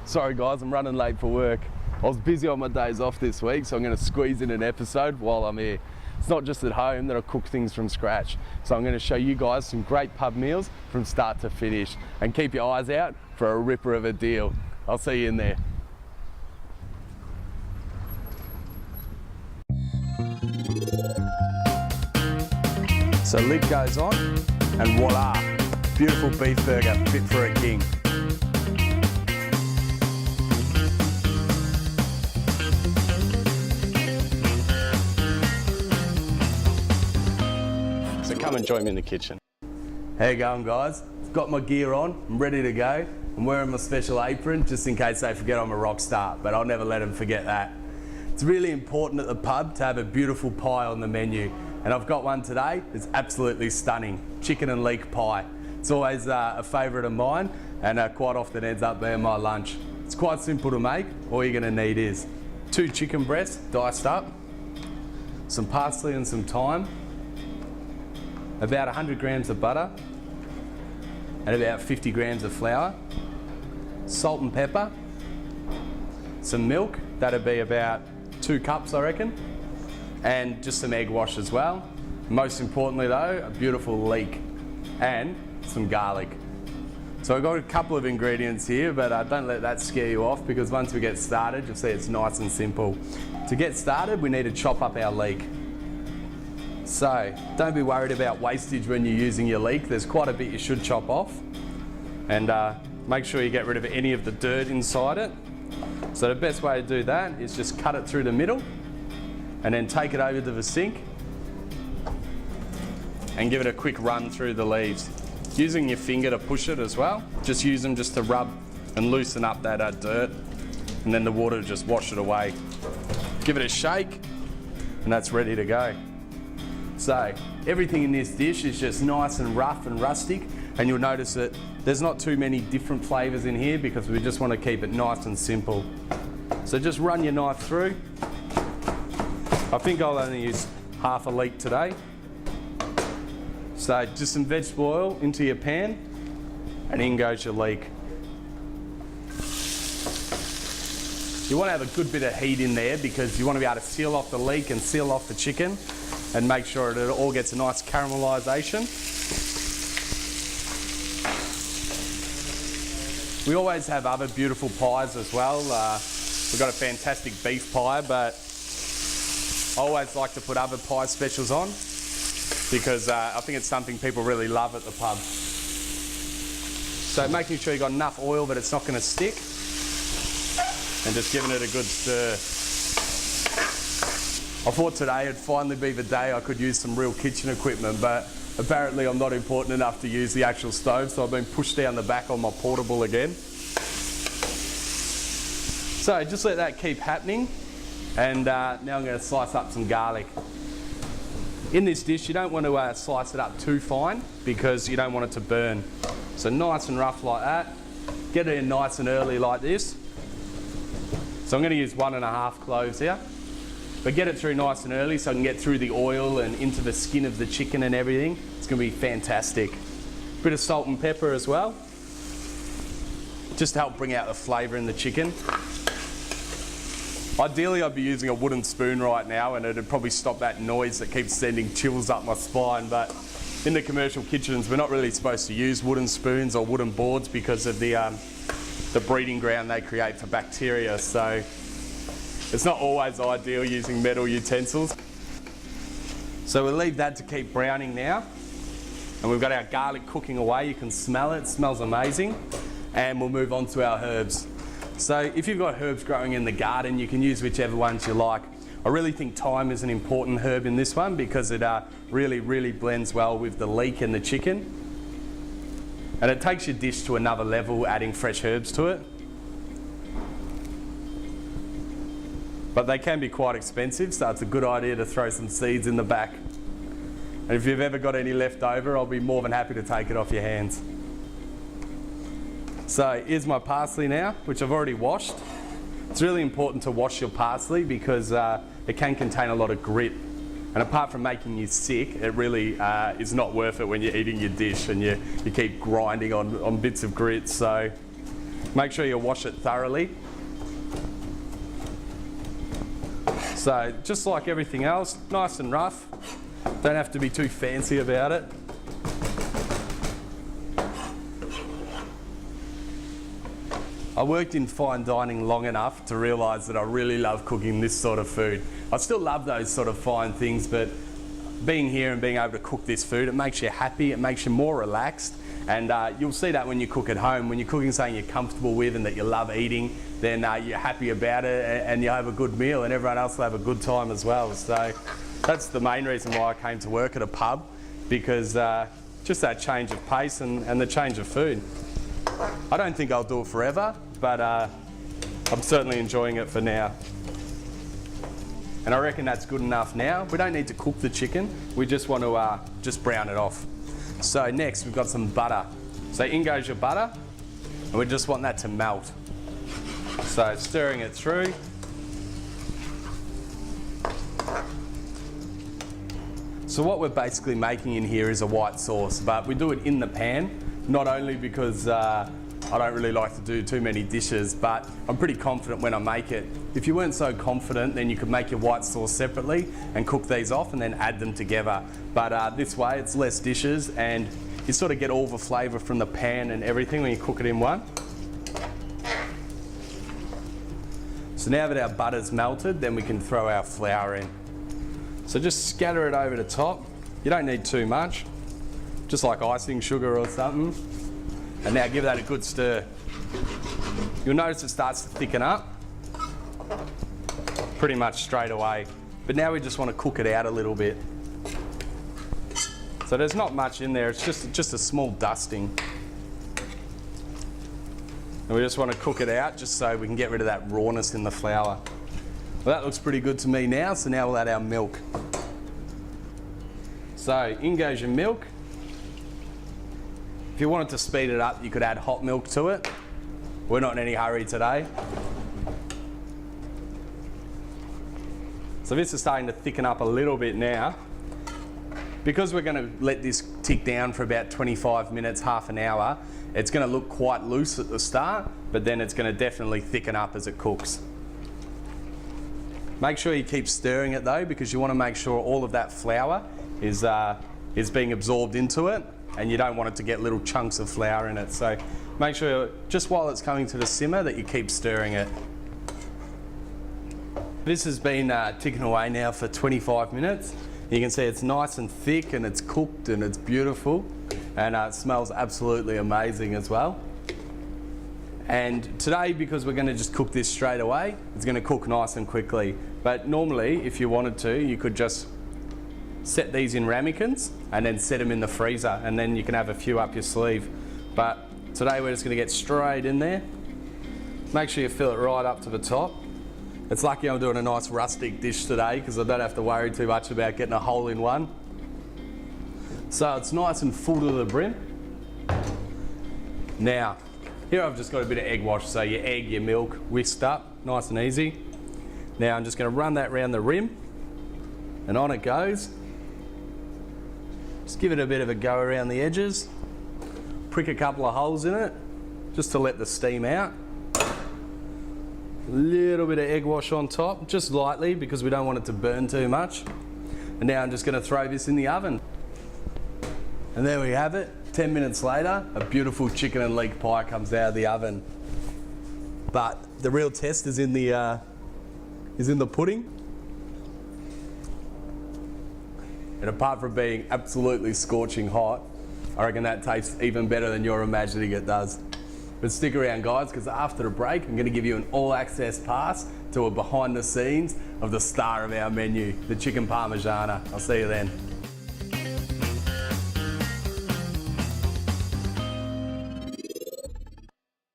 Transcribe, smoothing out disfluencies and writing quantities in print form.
Sorry guys, I'm running late for work. I was busy on my days off this week, so I'm going to squeeze in an episode while I'm here. It's not just at home that I cook things from scratch, so I'm going to show you guys some great pub meals from start to finish, and keep your eyes out for a ripper of a deal. I'll see you in there. So lid goes on, and voila, beautiful beef burger fit for a king. So come and join me in the kitchen. How you going, guys? I've got my gear on, I'm ready to go. I'm wearing my special apron just in case they forget I'm a rock star, but I'll never let them forget that. It's really important at the pub to have a beautiful pie on the menu, and I've got one today. It's absolutely stunning. Chicken and leek pie. It's always a favourite of mine, and quite often ends up being my lunch. It's quite simple to make. All you're going to need is 2 chicken breasts diced up, some parsley and some thyme, about 100 grams of butter, and about 50 grams of flour, salt and pepper, some milk, that'd be about 2 cups I reckon, and just some egg wash as well. Most importantly though, a beautiful leek and some garlic. So I've got a couple of ingredients here, but don't let that scare you off, because once we get started you'll see it's nice and simple. To get started we need to chop up our leek. So don't be worried about wastage when you're using your leek. There's quite a bit you should chop off, and make sure you get rid of any of the dirt inside it. So the best way to do that is just cut it through the middle and then take it over to the sink and give it a quick run through the leaves. Using your finger to push it as well. Just use them just to rub and loosen up that dirt, and then the water will just wash it away. Give it a shake and that's ready to go. So everything in this dish is just nice and rough and rustic, and you'll notice that there's not too many different flavours in here because we just want to keep it nice and simple. So just run your knife through. I think I'll only use half a leek today. So just some vegetable oil into your pan, and in goes your leek. You want to have a good bit of heat in there because you want to be able to seal off the leek and seal off the chicken and make sure that it all gets a nice caramelisation. We always have other beautiful pies as well. We've got a fantastic beef pie, but I always like to put other pie specials on because I think it's something people really love at the pub. So making sure you've got enough oil that it's not going to stick, and just giving it a good stir. I thought today would finally be the day I could use some real kitchen equipment, but apparently I'm not important enough to use the actual stove, so I've been pushed down the back on my portable again. So just let that keep happening, and now I'm going to slice up some garlic. In this dish you don't want to slice it up too fine because you don't want it to burn. So nice and rough like that. Get it in nice and early like this. So I'm going to use 1.5 cloves here. But get it through nice and early so I can get through the oil and into the skin of the chicken and everything. It's going to be fantastic. Bit of salt and pepper as well, just to help bring out the flavour in the chicken. Ideally I'd be using a wooden spoon right now, and it'd probably stop that noise that keeps sending chills up my spine, but in the commercial kitchens we're not really supposed to use wooden spoons or wooden boards because of the breeding ground they create for bacteria. So it's not always ideal using metal utensils. So we'll leave that to keep browning now. And we've got our garlic cooking away. You can smell it, it smells amazing. And we'll move on to our herbs. So if you've got herbs growing in the garden, you can use whichever ones you like. I really think thyme is an important herb in this one because it really blends well with the leek and the chicken. And it takes your dish to another level, adding fresh herbs to it. But they can be quite expensive, so it's a good idea to throw some seeds in the back. And if you've ever got any left over, I'll be more than happy to take it off your hands. So here's my parsley now, which I've already washed. It's really important to wash your parsley because it can contain a lot of grit. And apart from making you sick, it really is not worth it when you're eating your dish and you keep grinding on bits of grit. So Make sure you wash it thoroughly. So just like everything else, nice and rough. Don't have to be too fancy about it. I worked in fine dining long enough to realise that I really love cooking this sort of food. I still love those sort of fine things, but being here and being able to cook this food, it makes you happy, it makes you more relaxed, and you'll see that when you cook at home. When you're cooking something you're comfortable with and that you love eating, then you're happy about it and you have a good meal, and everyone else will have a good time as well. So that's the main reason why I came to work at a pub, because just that change of pace and the change of food. I don't think I'll do it forever, but I'm certainly enjoying it for now. And I reckon that's good enough now. We don't need to cook the chicken, we just want to just brown it off. So next we've got some butter. So in goes your butter, and we just want that to melt. So stirring it through. So what we're basically making in here is a white sauce, but we do it in the pan, not only because I don't really like to do too many dishes, but I'm pretty confident when I make it. If you weren't so confident, then you could make your white sauce separately and cook these off and then add them together. But this way it's less dishes and you sort of get all the flavour from the pan and everything when you cook it in one. So now that our butter's melted, then we can throw our flour in. So just scatter it over the top. You don't need too much, just like icing sugar or something. And now give that a good stir. You'll notice it starts to thicken up pretty much straight away. But now we just want to cook it out a little bit. So there's not much in there, it's just a small dusting. And we just want to cook it out just so we can get rid of that rawness in the flour. Well, that looks pretty good to me now, so now we'll add our milk. So in goes your milk. If you wanted to speed it up, you could add hot milk to it. We're not in any hurry today. So this is starting to thicken up a little bit now. Because we're going to let this tick down for about 25 minutes, half an hour, it's going to look quite loose at the start, but then it's going to definitely thicken up as it cooks. Make sure you keep stirring it though, because you want to make sure all of that flour is being absorbed into it, and you don't want it to get little chunks of flour in it. So make sure just while it's coming to the simmer that you keep stirring it. This has been ticking away now for 25 minutes. You can see it's nice and thick and it's cooked and it's beautiful, and it smells absolutely amazing as well. And today, because we're going to just cook this straight away, it's going to cook nice and quickly. But normally, if you wanted to, you could just set these in ramekins and then set them in the freezer, and then you can have a few up your sleeve. But today we're just going to get straight in there. Make sure you fill it right up to the top. It's lucky I'm doing a nice rustic dish today because I don't have to worry too much about getting a hole in one. So it's nice and full to the brim. Now, here I've just got a bit of egg wash, so your egg, your milk, whisked up, nice and easy. Now I'm just going to run that around the rim, and on it goes. Just give it a bit of a go around the edges. Prick a couple of holes in it, just to let the steam out. A little bit of egg wash on top, just lightly, because we don't want it to burn too much. And now I'm just going to throw this in the oven. And there we have it. 10 minutes later, a beautiful chicken and leek pie comes out of the oven. But the real test is in the pudding. And apart from being absolutely scorching hot, I reckon that tastes even better than you're imagining it does. But stick around guys, because after the break, I'm going to give you an all-access pass to a behind the scenes of the star of our menu, the chicken parmigiana. I'll see you then.